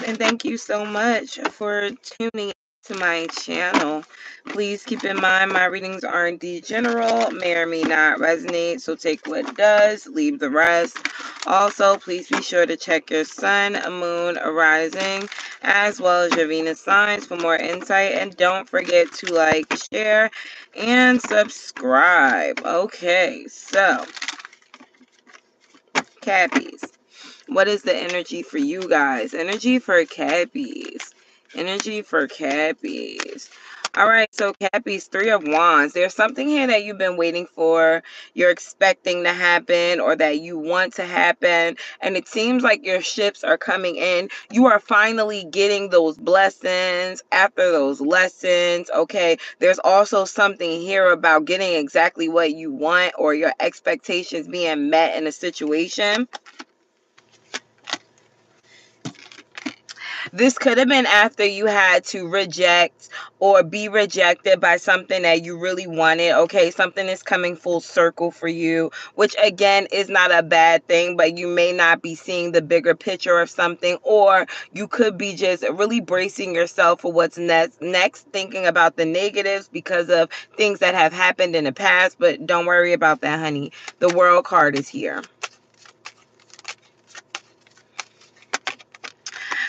and thank you so much for tuning to my channel. Please keep in mind my readings are indeed general, may or may not resonate, so take what does, leave the rest. Also, please be sure to check your sun, moon, rising, as well as your Venus signs for more insight, and don't forget to like, share, and subscribe. Okay, so Cappies, what is the energy for you guys? Energy for Cappies. Energy for Cappies. All right, so Cappies, Three of Wands. There's something here that you've been waiting for, you're expecting to happen, or that you want to happen, and it seems like your ships are coming in. You are finally getting those blessings after those lessons, okay? There's also something here about getting exactly what you want, or your expectations being met in a situation. This could have been after you had to reject or be rejected by something that you really wanted. Okay, something is coming full circle for you, which again is not a bad thing, but you may not be seeing the bigger picture of something, or you could be just really bracing yourself for what's next, thinking about the negatives because of things that have happened in the past. But don't worry about that, honey. The World card is here.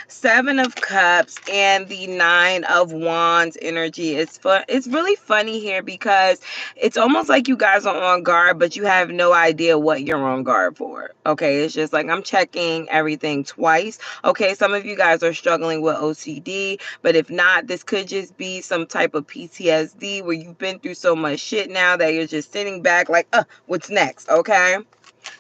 Seven of Cups and the Nine of Wands energy. It's really funny here because it's almost like you guys are on guard, but you have no idea what you're on guard for. Okay, it's just like I'm checking everything twice. Okay, some of you guys are struggling with OCD, but if not, this could just be some type of PTSD where you've been through so much shit now that you're just sitting back like, what's next? Okay.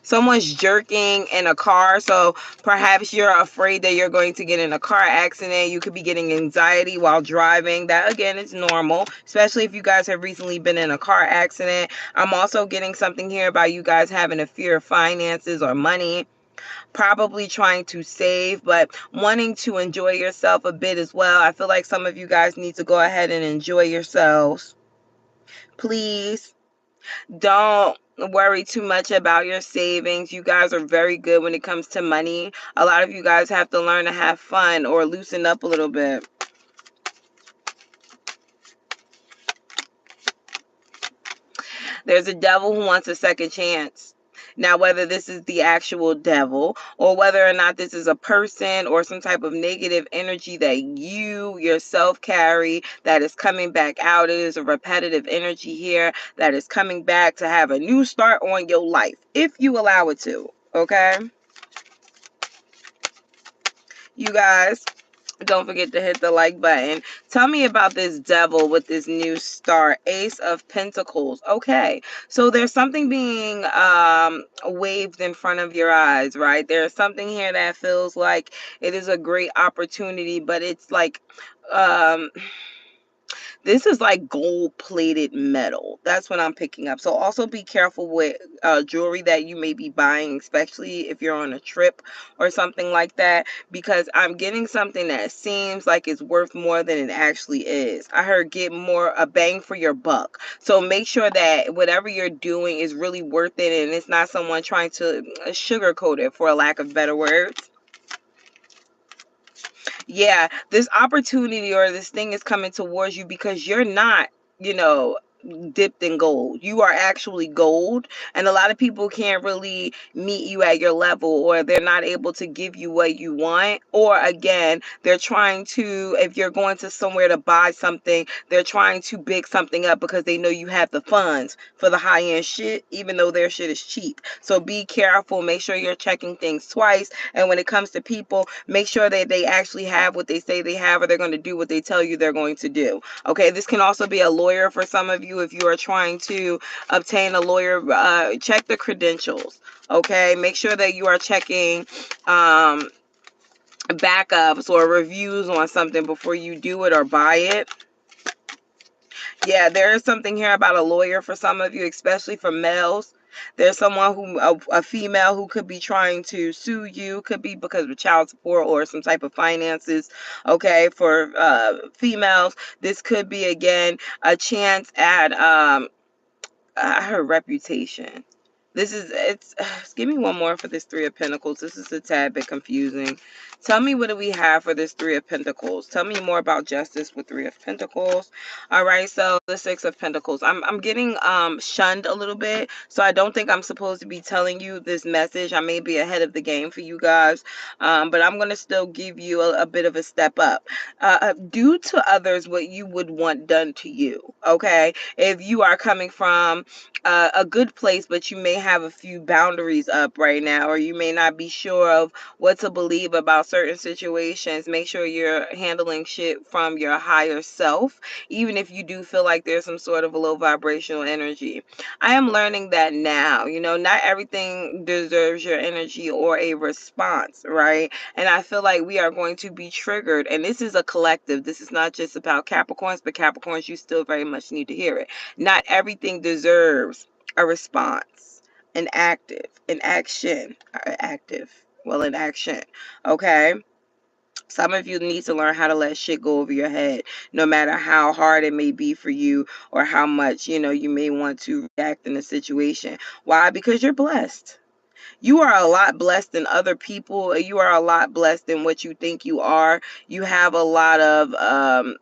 Someone's jerking in a car, so perhaps you're afraid that you're going to get in a car accident. You could be getting anxiety while driving. That again is normal, especially if you guys have recently been in a car accident. I'm also getting something here about you guys having a fear of finances or money, probably trying to save but wanting to enjoy yourself a bit as well. I feel like some of you guys need to go ahead and enjoy yourselves. Please don't worry too much about your savings. You guys are very good when it comes to money. A lot of you guys have to learn to have fun or loosen up a little bit. There's a devil who wants a second chance. Now, whether this is the actual devil or whether or not this is a person or some type of negative energy that you yourself carry that is coming back out, it is a repetitive energy here that is coming back to have a new start on your life, if you allow it to, okay? You guys, don't forget to hit the like button. Tell me about this devil with this new star, Ace of Pentacles. Okay, so there's something being waved in front of your eyes, right? There's something here that feels like it is a great opportunity, but it's like this is like gold-plated metal. That's what I'm picking up. So also be careful with jewelry that you may be buying, especially if you're on a trip or something like that, because I'm getting something that seems like it's worth more than it actually is. I heard get more a bang for your buck. So make sure that whatever you're doing is really worth it and it's not someone trying to sugarcoat it, for a lack of better words. Yeah, this opportunity or this thing is coming towards you because you're not, you know, dipped in gold. You are actually gold, and a lot of people can't really meet you at your level, or they're not able to give you what you want, or again, they're trying to, if you're going to somewhere to buy something, they're trying to big something up because they know you have the funds for the high-end shit, even though their shit is cheap. So be careful, make sure you're checking things twice, and when it comes to people, make sure that they actually have what they say they have, or they're going to do what they tell you they're going to do. Okay, this can also be a lawyer for some of you. If you are trying to obtain a lawyer, check the credentials. Okay, make sure that you are checking backups or reviews on something before you do it or buy it. Yeah, there is something here about a lawyer for some of you, especially for males. There's someone who, a female who could be trying to sue you, could be because of child support or some type of finances. Okay, for females, this could be again a chance at her reputation. This is, it's give me one more for this Three of Pentacles. This is a tad bit confusing. Tell me, what do we have for this Three of Pentacles? Tell me more about justice with Three of Pentacles. All right, so the Six of Pentacles. I'm getting shunned a little bit, so I don't think I'm supposed to be telling you this message. I may be ahead of the game for you guys, but I'm going to still give you a bit of a step up. Do to others what you would want done to you, okay? If you are coming from a good place, but you may have a few boundaries up right now, or you may not be sure of what to believe about certain situations, make sure you're handling shit from your higher self, even if you do feel like there's some sort of a low vibrational energy. I am learning that now. You know, not everything deserves your energy or a response, right? And I feel like we are going to be triggered, and this is a collective. This is not just about Capricorns, but Capricorns, you still very much need to hear it. Not everything deserves a response, an action, an action. Okay. Some of you need to learn how to let shit go over your head, no matter how hard it may be for you, or how much, you may want to react in a situation. Why? Because you're blessed. You are a lot blessed than other people. You are a lot blessed than what you think you are. You have a lot of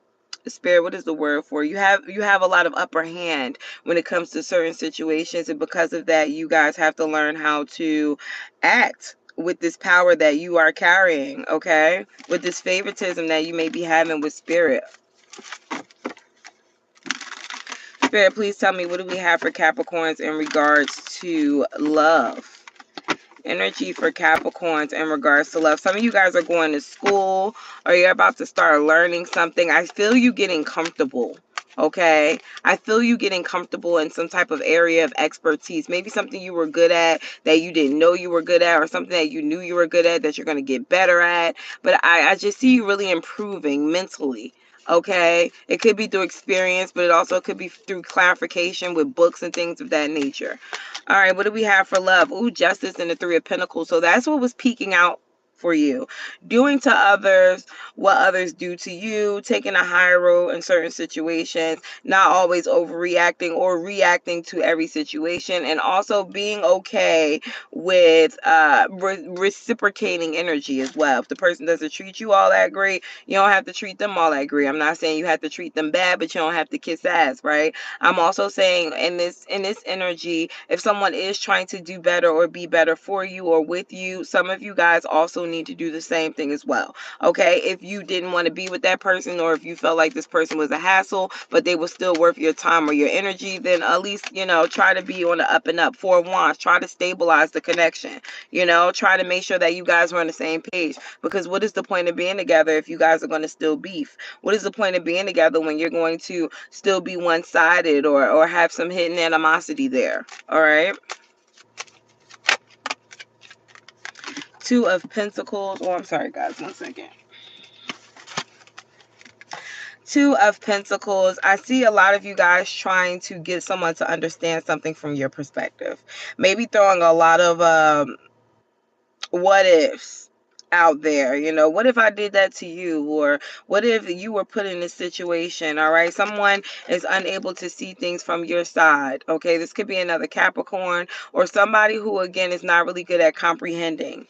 spirit, what is the word for, you have a lot of upper hand when it comes to certain situations, and because of that, you guys have to learn how to act with this power that you are carrying, okay, with this favoritism that you may be having with spirit. Spirit, please tell me, what do we have for Capricorns in regards to love? Energy for Capricorns in regards to love. Some of you guys are going to school, or you're about to start learning something. I feel you getting comfortable. Okay, I feel you getting comfortable in some type of area of expertise. Maybe something you were good at that you didn't know you were good at, or something that you knew you were good at that you're going to get better at. But I just see you really improving mentally. Okay, it could be through experience, but it also could be through clarification with books and things of that nature. All right, what do we have for love? Ooh, justice and the Three of Pentacles. So that's what was peeking out for you. Doing to others what others do to you, taking a higher road in certain situations, not always overreacting or reacting to every situation, and also being okay with reciprocating energy as well. If the person doesn't treat you all that great, you don't have to treat them all that great. I'm not saying you have to treat them bad, but you don't have to kiss ass, right? I'm also saying in this energy, if someone is trying to do better or be better for you or with you, some of you guys also need to do the same thing as well. Okay, if you didn't want to be with that person, or if you felt like this person was a hassle, but they were still worth your time or your energy, then at least, try to be on the up and up. Four of Wands, try to stabilize the connection. Try to make sure that you guys are on the same page, because what is the point of being together if you guys are going to still beef? What is the point of being together when you're going to still be one-sided, or have some hidden animosity there? All right. Two of Pentacles. Oh, I'm sorry, guys. 1 second. Two of Pentacles. I see a lot of you guys trying to get someone to understand something from your perspective. Maybe throwing a lot of what ifs out there. What if I did that to you? Or what if you were put in this situation? All right, someone is unable to see things from your side. Okay, this could be another Capricorn, or somebody who, again, is not really good at comprehending.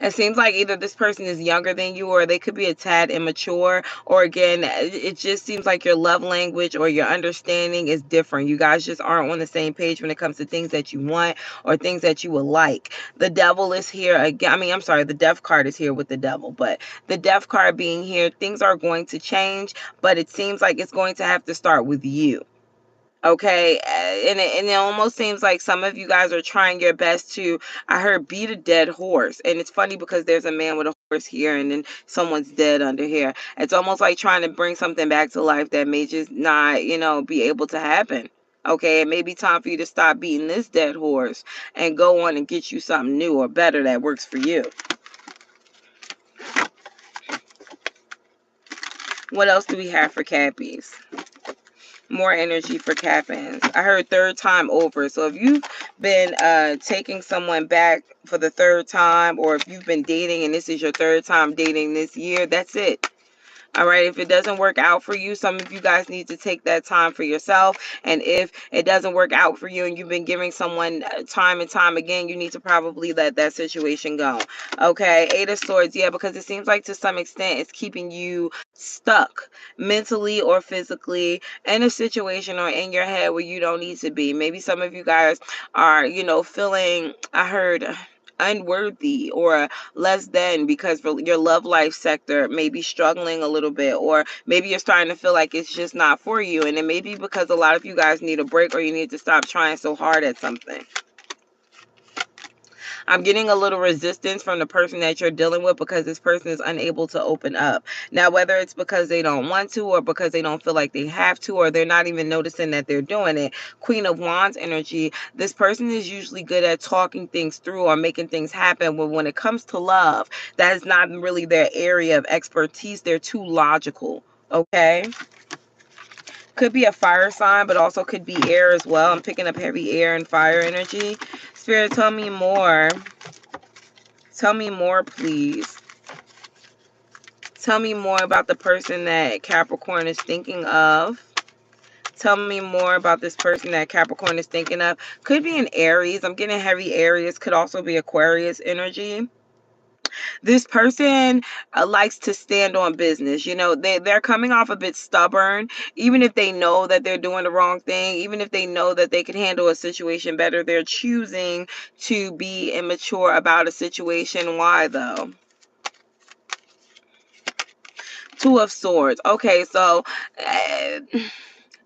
It seems like either this person is younger than you, or they could be a tad immature, or again, it just seems like your love language or your understanding is different. You guys just aren't on the same page when it comes to things that you want or things that you would like. The devil is here again. I mean, I'm sorry, the death card is here with the devil, but the death card being here, things are going to change, but it seems like it's going to have to start with you. Okay, and it almost seems like some of you guys are trying your best to, I heard, beat a dead horse. And it's funny because there's a man with a horse here, and then someone's dead under here. It's almost like trying to bring something back to life that may just not, be able to happen. Okay, it may be time for you to stop beating this dead horse and go on and get you something new or better that works for you. What else do we have for Cappies? More energy for Cappins. I heard third time over. So if you've been taking someone back for the third time, or if you've been dating and this is your third time dating this year, that's it. All right, if it doesn't work out for you, some of you guys need to take that time for yourself. And if it doesn't work out for you and you've been giving someone time and time again, you need to probably let that situation go. Okay, Eight of Swords, yeah, because it seems like to some extent it's keeping you stuck mentally or physically in a situation or in your head where you don't need to be. Maybe some of you guys are, feeling, I heard, unworthy or less than because your love life sector may be struggling a little bit, or maybe you're starting to feel like it's just not for you, and it may be because a lot of you guys need a break or you need to stop trying so hard at something. I'm getting a little resistance from the person that you're dealing with because this person is unable to open up. Now, whether it's because they don't want to or because they don't feel like they have to, or they're not even noticing that they're doing it. Queen of Wands energy, this person is usually good at talking things through or making things happen. But when it comes to love, that is not really their area of expertise. They're too logical. Okay? Could be a fire sign, but also could be air as well. I'm picking up heavy air and fire energy. Spirit, tell me more. Tell me more, please. Tell me more about the person that Capricorn is thinking of. Tell me more about this person that Capricorn is thinking of. Could be an Aries. I'm getting heavy Aries. Could also be Aquarius energy. This person likes to stand on business. They're coming off a bit stubborn, even if they know that they're doing the wrong thing, even if they know that they could handle a situation better, they're choosing to be immature about a situation. Why though? Two of Swords. Okay, so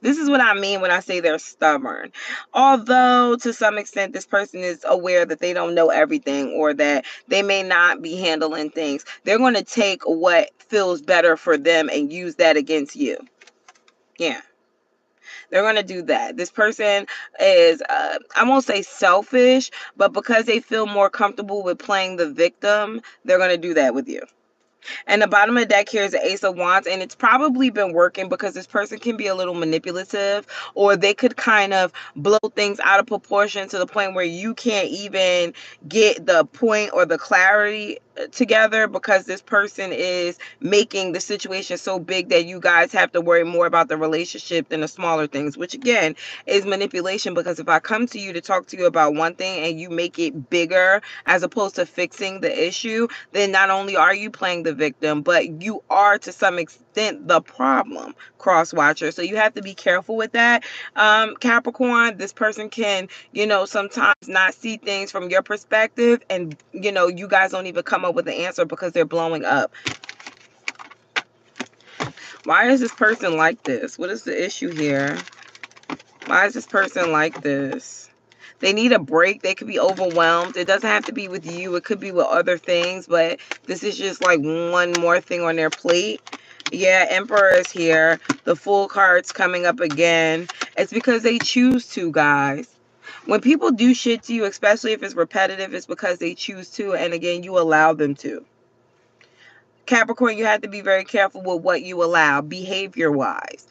this is what I mean when I say they're stubborn. Although to some extent this person is aware that they don't know everything or that they may not be handling things, they're going to take what feels better for them and use that against you. Yeah. They're going to do that. This person is, I won't say selfish, but because they feel more comfortable with playing the victim, they're going to do that with you. And the bottom of the deck here is the Ace of Wands, and it's probably been working because this person can be a little manipulative, or they could kind of blow things out of proportion to the point where you can't even get the point or the clarity together, because this person is making the situation so big that you guys have to worry more about the relationship than the smaller things, which again is manipulation. Because if I come to you to talk to you about one thing and you make it bigger as opposed to fixing the issue, then not only are you playing the victim, but you are to some extent the problem, cross watcher. So you have to be careful with that. Capricorn, this person can, sometimes not see things from your perspective, and you guys don't even come up with an answer because they're blowing up. Why is this person like this? What is the issue here? Why is this person like this? They need a break. They could be overwhelmed. It doesn't have to be with you. It could be with other things, but this is just like one more thing on their plate. Yeah, Emperor is here. The Fool card's coming up again. It's because they choose to, guys. When people do shit to you, especially if it's repetitive, it's because they choose to, and again, you allow them to. Capricorn, you have to be very careful with what you allow, behavior-wise.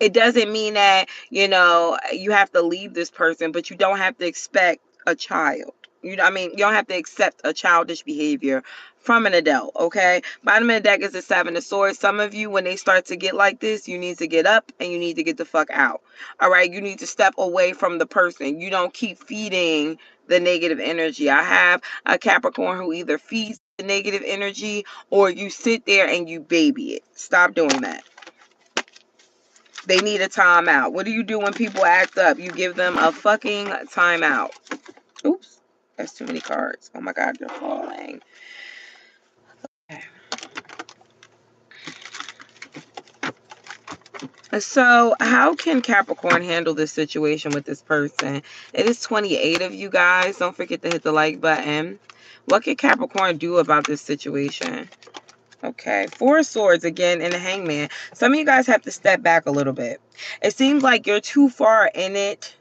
It doesn't mean that, you have to leave this person, but you don't have to expect a child. You don't have to accept a childish behavior from an adult, okay? Bottom of the deck is the Seven of Swords. Some of you, when they start to get like this, you need to get up and you need to get the fuck out. All right? You need to step away from the person. You don't keep feeding the negative energy. I have a Capricorn who either feeds the negative energy or you sit there and you baby it. Stop doing that. They need a timeout. What do you do when people act up? You give them a fucking timeout. Oops. That's too many cards. Oh my God, they're falling. Okay. So how can Capricorn handle this situation with this person? It is 28 of you guys. Don't forget to hit the like button. What can Capricorn do about this situation? Okay, Four of Swords again and the Hangman. Some of you guys have to step back a little bit. It seems like you're too far in it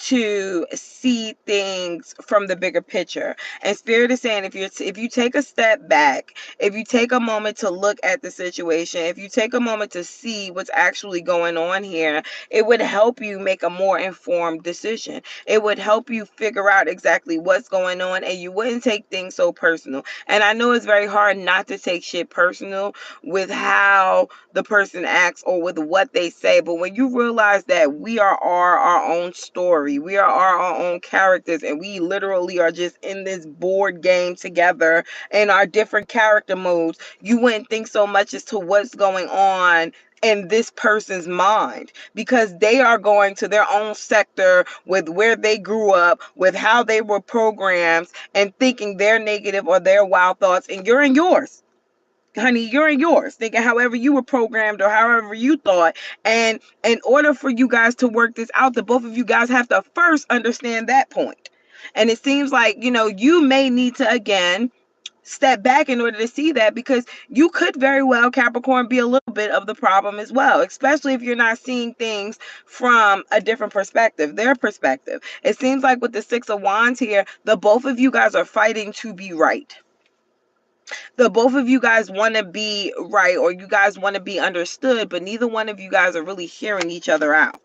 to see things from the bigger picture. And Spirit is saying, if you take a step back, if you take a moment to look at the situation, if you take a moment to see what's actually going on here, it would help you make a more informed decision. It would help you figure out exactly what's going on, and you wouldn't take things so personal. And I know it's very hard not to take shit personal with how the person acts or with what they say, but when you realize that we are our own story, we are our own characters, and we literally are just in this board game together in our different character modes, you wouldn't think so much as to what's going on in this person's mind, because they are going to their own sector with where they grew up, with how they were programmed, and thinking their negative or their wild thoughts, and you're in yours. Honey, you're in yours, thinking however you were programmed or however you thought. And in order for you guys to work this out, the both of you guys have to first understand that point. And it seems like, you may need to, again, step back in order to see that, because you could very well, Capricorn, be a little bit of the problem as well, especially if you're not seeing things from a different perspective, their perspective. It seems like with the Six of Wands here, the both of you guys are fighting to be right. The both of you guys want to be right, or you guys want to be understood, but neither one of you guys are really hearing each other out.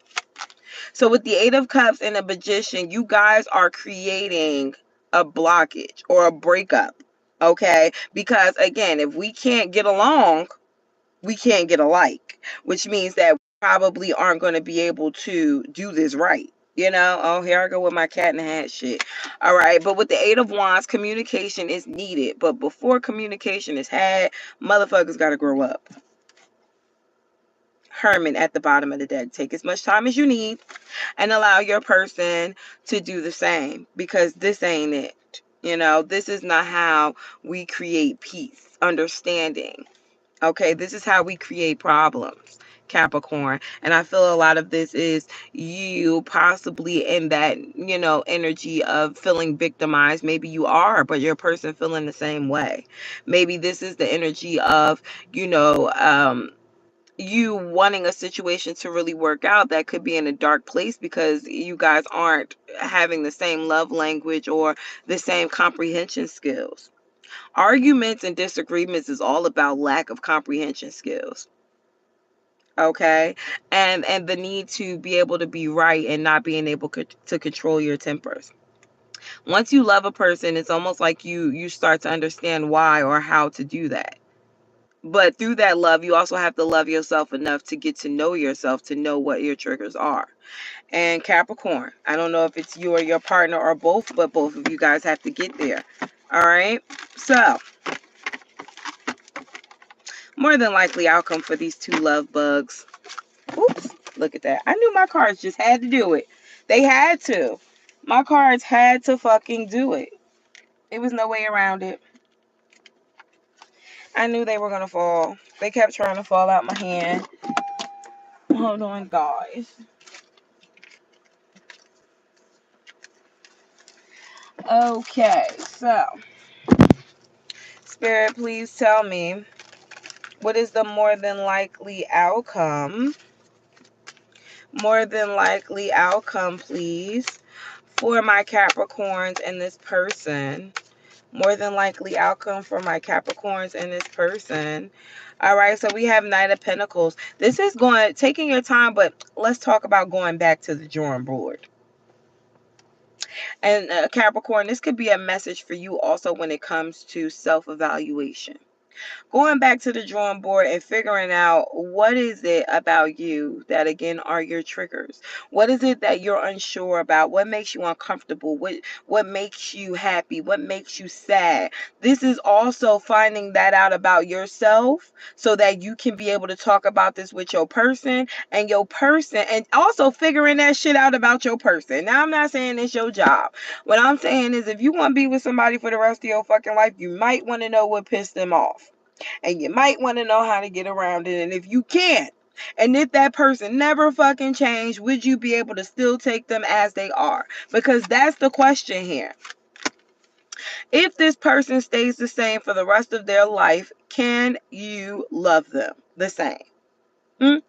So with the Eight of Cups and the Magician, you guys are creating a blockage or a breakup, okay? Because again, if we can't get along, we can't get alike, which means that we probably aren't going to be able to do this right. Oh, here I go with my cat in the hat shit. All right, but with the Eight of Wands, communication is needed. But before communication is had, motherfuckers got to grow up. Herman at the bottom of the deck. Take as much time as you need and allow your person to do the same, because this ain't it. This is not how we create peace, understanding. Okay, this is how we create problems, Capricorn. And I feel a lot of this is you possibly in that, energy of feeling victimized. Maybe you are, but your person feeling the same way. Maybe this is the energy of, you wanting a situation to really work out that could be in a dark place because you guys aren't having the same love language or the same comprehension skills. Arguments and disagreements is all about lack of comprehension skills. Okay, and the need to be able to be right and not being able to control your tempers. Once you love a person, it's almost like you start to understand why or how to do that. But through that love, you also have to love yourself enough to get to know yourself, to know what your triggers are. And Capricorn, I don't know if it's you or your partner or both, but both of you guys have to get there. All right, so more than likely outcome for these two love bugs. Oops, look at that. I knew my cards just had to do it. They had to. My cards had to fucking do it. There was no way around it. I knew they were going to fall. They kept trying to fall out my hand. Hold on, guys. Okay, so Spirit, please tell me, what is the more than likely outcome? More than likely outcome, please, for my Capricorns and this person. More than likely outcome for my Capricorns and this person. All right, so we have Knight of Pentacles. This is taking your time, but let's talk about going back to the drawing board. And Capricorn, this could be a message for you also when it comes to self-evaluation. Going back to the drawing board and figuring out what is it about you that, again, are your triggers. What is it that you're unsure about? What makes you uncomfortable? What makes you happy? What makes you sad? This is also finding that out about yourself so that you can be able to talk about this with your person, and also figuring that shit out about your person. Now, I'm not saying it's your job. What I'm saying is, if you want to be with somebody for the rest of your fucking life, you might want to know what pissed them off. And you might want to know how to get around it. And if you can't, and if that person never fucking changed, would you be able to still take them as they are? Because that's the question here. If this person stays the same for the rest of their life, can you love them the same?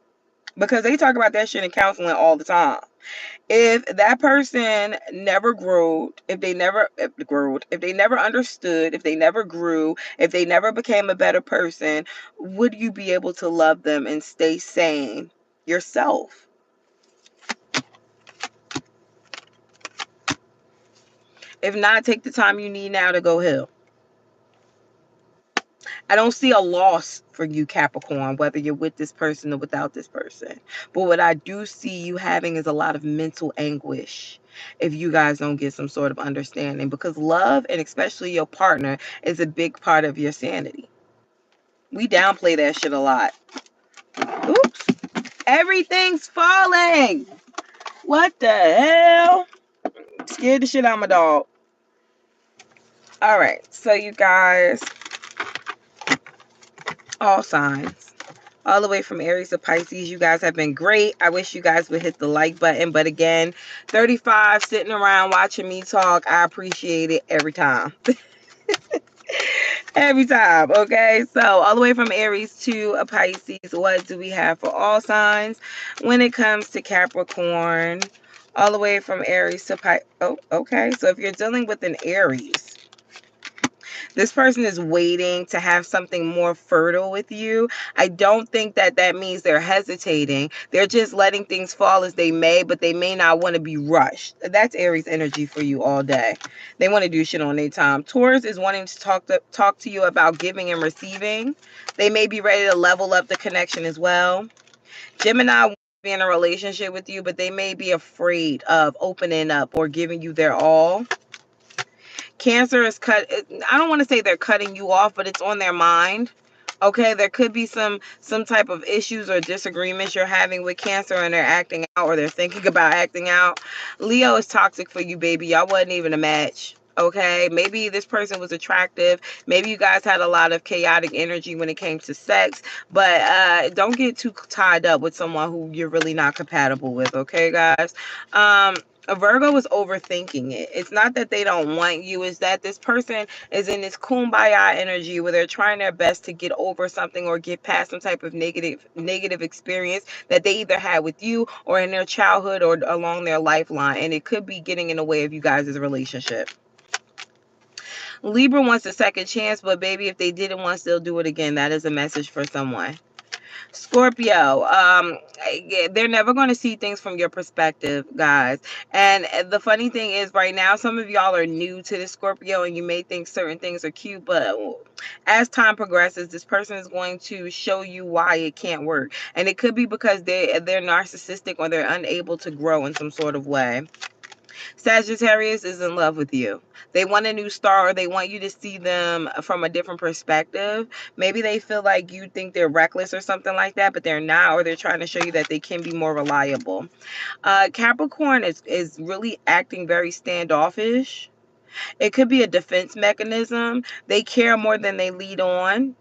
because they talk about that shit in counseling all the time. If that person never grew, if they never understood, if they never grew, if they never became a better person, would you be able to love them and stay sane yourself? If not, take the time you need now to go heal. I don't see a loss for you, Capricorn, whether you're with this person or without this person. But what I do see you having is a lot of mental anguish if you guys don't get some sort of understanding, because love, and especially your partner, is a big part of your sanity. We downplay that shit a lot. Oops. Everything's falling. What the hell? Scared the shit out of my dog. All right. So you guys, all signs, all the way from Aries to Pisces, you guys have been great. I wish you guys would hit the like button. But again, 35 sitting around watching me talk, I appreciate it every time. Every time. Okay, so all the way from Aries to a Pisces, what do we have for all signs when it comes to Capricorn? All the way from Aries to Pisces. Oh, okay. So if you're dealing with an Aries, this person is waiting to have something more fertile with you. I don't think that that means they're hesitating. They're just letting things fall as they may, but they may not want to be rushed. That's Aries energy for you all day. They want to do shit on their time. Taurus is wanting to talk to you about giving and receiving. They may be ready to level up the connection as well. Gemini wants to be in a relationship with you, but they may be afraid of opening up or giving you their all. Cancer is I don't want to say they're cutting you off, but it's on their mind. Okay, there could be some type of issues or disagreements you're having with Cancer, and they're acting out, or they're thinking about acting out. Leo is toxic for you, baby. Y'all wasn't even a match. Okay, maybe this person was attractive. Maybe you guys had a lot of chaotic energy when it came to sex, but don't get too tied up with someone who you're really not compatible with. Okay, guys. A Virgo is overthinking it. It's not that they don't want you. It's that this person is in this kumbaya energy where they're trying their best to get over something or get past some type of negative experience that they either had with you or in their childhood or along their lifeline. And it could be getting in the way of you guys' relationship. Libra wants a second chance, but baby, if they did it once, they'll do it again. That is a message for someone. Scorpio, they're never going to see things from your perspective, guys. And the funny thing is, right now, some of y'all are new to the Scorpio, and you may think certain things are cute, but as time progresses, this person is going to show you why it can't work. And it could be because they're narcissistic or they're unable to grow in some sort of way. Sagittarius is in love with you. They want a new star, or they want you to see them from a different perspective. Maybe they feel like you think they're reckless or something like that, but they're not, or they're trying to show you that they can be more reliable. Capricorn is really acting very standoffish. It could be a defense mechanism. They care more than they lead on.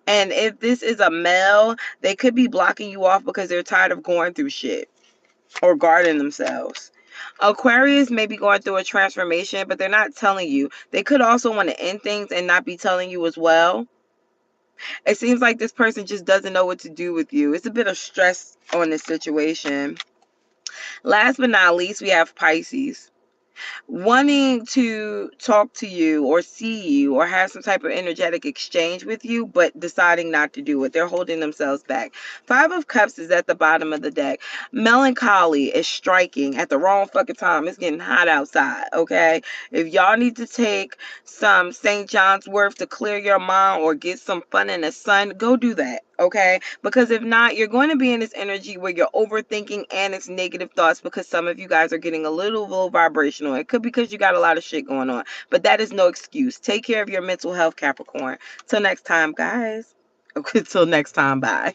And if this is a male, they could be blocking you off because they're tired of going through shit or guarding themselves. Aquarius may be going through a transformation, but they're not telling you. They could also want to end things and not be telling you as well. It seems like this person just doesn't know what to do with you. It's a bit of stress on this situation. Last but not least, we have Pisces, wanting to talk to you or see you or have some type of energetic exchange with you, but deciding not to do it. They're holding themselves back. Five of Cups is at the bottom of the deck. Melancholy is striking at the wrong fucking time. It's getting hot outside, okay? If y'all need to take some St. John's Wort to clear your mind or get some fun in the sun, go do that, okay? Because if not, you're going to be in this energy where you're overthinking and it's negative thoughts, because some of you guys are getting a little low vibrational. It could be because you got a lot of shit going on, but that is no excuse. Take care of your mental health, Capricorn. Till next time, guys. Okay, till next time, bye.